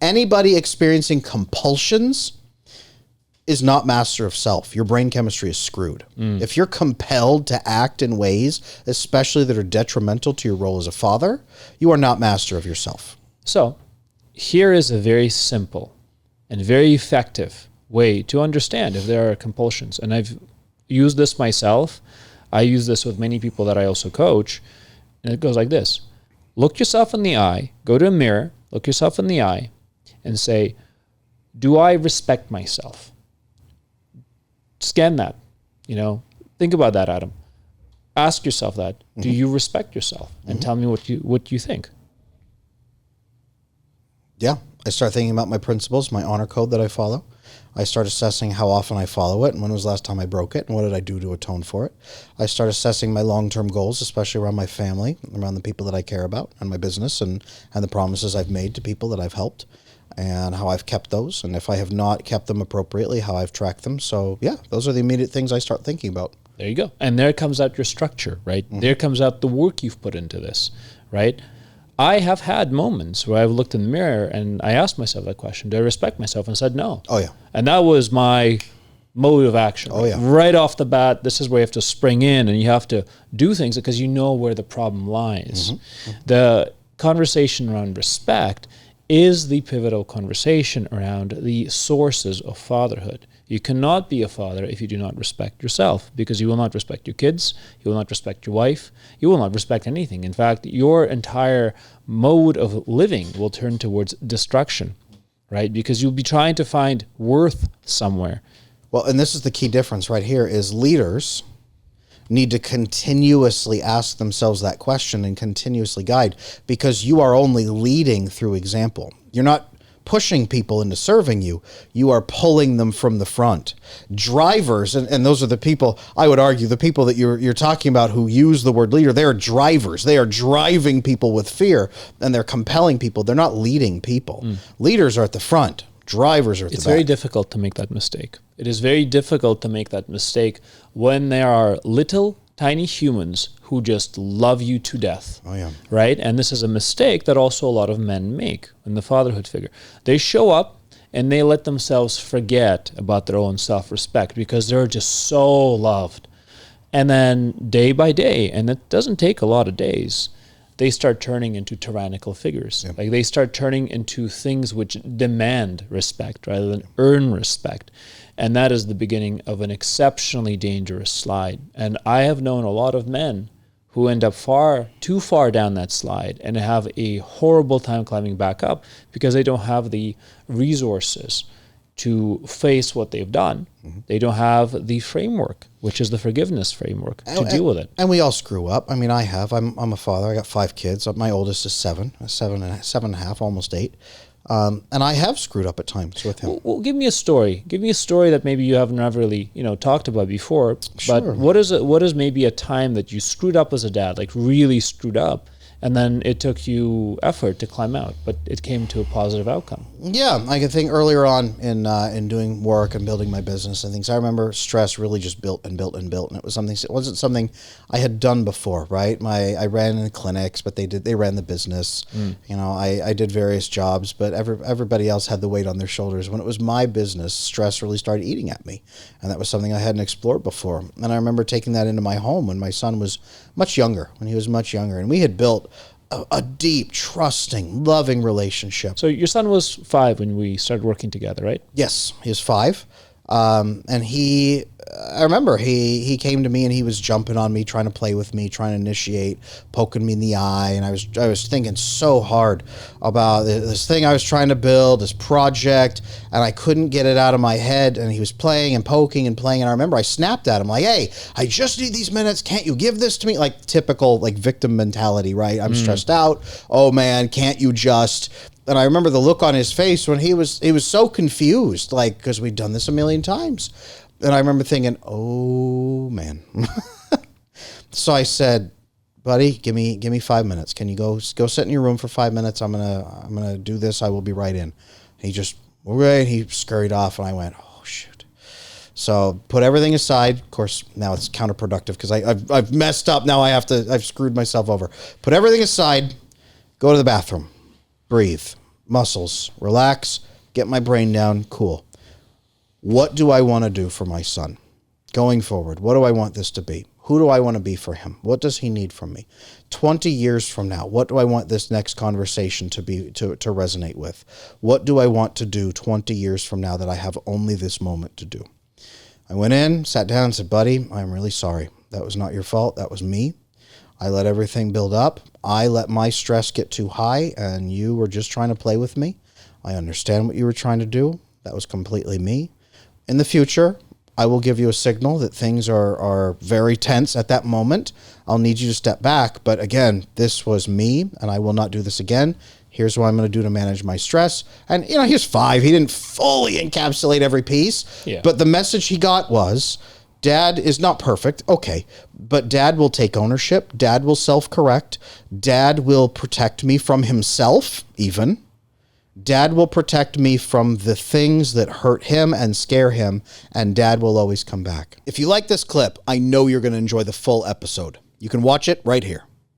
Anybody experiencing compulsions is not master of self. Your brain chemistry is screwed. If you're compelled to act in ways, especially that are detrimental to your role as a father, you are not master of yourself. So here is a very simple and very effective way to understand if there are compulsions. And I've used this myself. I use this with many people that I also coach. And it goes like this. Look yourself in the eye, go to a mirror, look yourself in the eye and say, do I respect myself? Scan that, think about that, Adam. Ask yourself that. Do you respect yourself? And tell me what you think. Yeah. I start thinking about my principles, my honor code that I follow. I start assessing how often I follow it and when was the last time I broke it and what did I do to atone for it. I start assessing my long-term goals, especially around my family, around the people that I care about and my business and the promises I've made to people that I've helped and how I've kept those. And if I have not kept them appropriately, how I've tracked them. So yeah, those are the immediate things I start thinking about. There you go. And there comes out your structure, right? There comes out the work you've put into this, right? I have had moments where I've looked in the mirror and I asked myself that question, do I respect myself? And said no. Oh, yeah. And that was my mode of action. Oh, yeah. Right off the bat, this is where you have to spring in and you have to do things because you know where the problem lies. The conversation around respect is the pivotal conversation around the sources of fatherhood. You cannot be a father if you do not respect yourself, because you will not respect your kids, you will not respect your wife, you will not respect anything. In fact, your entire mode of living will turn towards destruction, right? Because you'll be trying to find worth somewhere. Well, and this is the key difference right here is leaders need to continuously ask themselves that question and continuously guide, because you are only leading through example. You're not pushing people into serving you. You are pulling them from the front. Drivers, and those are the people, I would argue, the people that you're talking about who use the word leader, they're drivers. They are driving people with fear, and they're compelling people. They're not leading people. Leaders are at the front. Drivers are at the back. It's very difficult to make that mistake. It is very difficult to make that mistake when there are little tiny humans who just love you to death. Oh, yeah. Right? And this is a mistake that also a lot of men make in the fatherhood figure. They show up and they let themselves forget about their own self-respect because they're just so loved. And then day by day, and it doesn't take a lot of days, they start turning into tyrannical figures. Yep. Like they start turning into things which demand respect rather than earn respect. And that is the beginning of an exceptionally dangerous slide. And I have known a lot of men who end up too far down that slide and have a horrible time climbing back up because they don't have the resources to face what they've done. They don't have the framework, which is the forgiveness framework, to deal with it. And we all screw up. I mean, I have. I'm a father. I got 5 kids. My oldest is 7 and a half, almost 8. And I have screwed up at times with him. Well, give me a story. Give me a story that maybe you haven't ever really, talked about before. Sure. But what is maybe a time that you screwed up as a dad, like really screwed up, and then it took you effort to climb out, but it came to a positive outcome? Yeah, I can think earlier on in doing work and building my business and things. I remember stress really just built and built and built, and it wasn't something I had done before. Right, I ran in clinics, but they ran the business. I did various jobs, but everybody else had the weight on their shoulders. When it was my business, stress really started eating at me, and that was something I hadn't explored before. And I remember taking that into my home when my son was much younger, and we had built a deep, trusting, loving relationship. So your son was 5 when we started working together, right? Yes, he was 5. And I remember he came to me and he was jumping on me, trying to play with me, trying to initiate, poking me in the eye. And I was thinking so hard about this thing I was trying to build, this project, and I couldn't get it out of my head. And he was playing and poking and playing. And I remember I snapped at him like, hey, I just need these minutes. Can't you give this to me? Like typical victim mentality, right? I'm stressed out. Oh man, can't you just... And I remember the look on his face when he was so confused, because we'd done this a million times. And I remember thinking, oh man. So I said, buddy, give me 5 minutes. Can you go sit in your room for 5 minutes? I'm gonna do this. I will be right in. He just, okay, he scurried off, and I went, oh shoot. So put everything aside. Of course, now it's counterproductive because I've messed up. Now I've screwed myself over. Put everything aside, go to the bathroom. Breathe. muscles, relax, get my brain down, cool. What do I want to do for my son going forward? What do I want this to be? Who do I want to be for him? What does he need from me? 20 years from now, what do I want this next conversation to be, to resonate with? What do I want to do 20 years from now that I have only this moment to do? I went in, sat down and said, buddy, I'm really sorry. That was not your fault. That was me. I let everything build up. I let my stress get too high, and you were just trying to play with me. I understand what you were trying to do. That was completely me. In the future, I will give you a signal that things are very tense at that moment. I'll need you to step back. But again, this was me, and I will not do this again. Here's what I'm going to do to manage my stress. And, he was 5. He didn't fully encapsulate every piece. Yeah. But the message he got was, Dad is not perfect. Okay. But Dad will take ownership. Dad will self-correct. Dad will protect me from himself, even. Dad will protect me from the things that hurt him and scare him, and Dad will always come back. If you like this clip, I know you're going to enjoy the full episode. You can watch it right here.